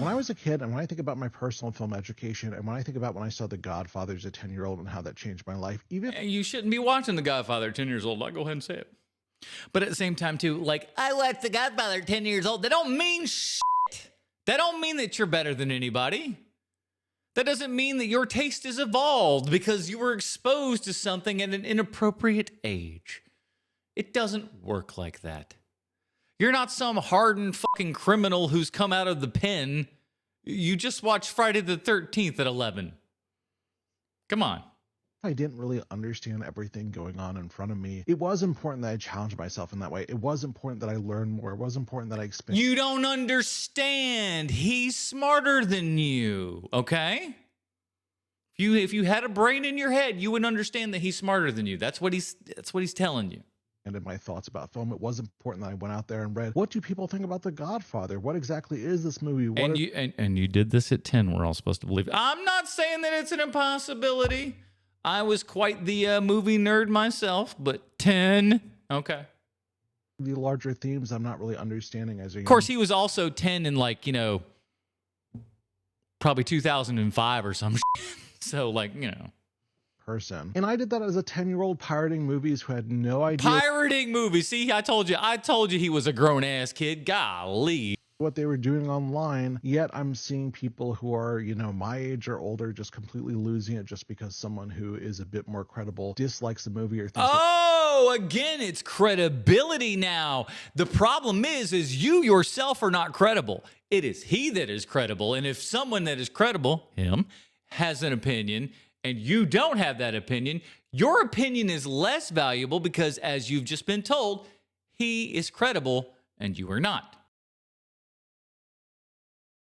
When I was a kid, and when I think about my personal film education, and when I think about when I saw The Godfather as a 10-year-old and how that changed my life, even You shouldn't be watching The Godfather at 10 years old. I'll go ahead and say it. But at the same time, too, like, I watched The Godfather at 10 years old. That don't mean shit. That don't mean that you're better than anybody. That doesn't mean that your taste is evolved because you were exposed to something at an inappropriate age. It doesn't work like that. You're not some hardened fucking criminal who's come out of the pen. You just watched Friday the 13th at 11. Come on. I didn't really understand everything going on in front of me. It was important that I challenged myself in that way. It was important that I learned more. It was important that I expand. You don't understand. He's smarter than you, okay? If you had a brain in your head, you would understand that he's smarter than you. That's what he's telling you. And in my thoughts about film, it was important that I went out there and read, what do people think about The Godfather? What exactly is this movie? And you did this at 10. We're all supposed to believe it. I'm not saying that it's an impossibility. I was quite the movie nerd myself, but 10, okay. The larger themes I'm not really understanding as a young. Of course, he was also 10 in like, probably 2005 or some shit. So like, person. And I did that as a 10-year-old pirating movies who had no idea. Pirating movies. See, I told you he was a grown-ass kid. Golly. What they were doing online, yet I'm seeing people who are, my age or older just completely losing it just because someone who is a bit more credible dislikes the movie or thinks again, it's credibility now. The problem is you yourself are not credible. It is he that is credible. And if someone that is credible, him, has an opinion and you don't have that opinion, your opinion is less valuable because, as you've just been told, he is credible and you are not.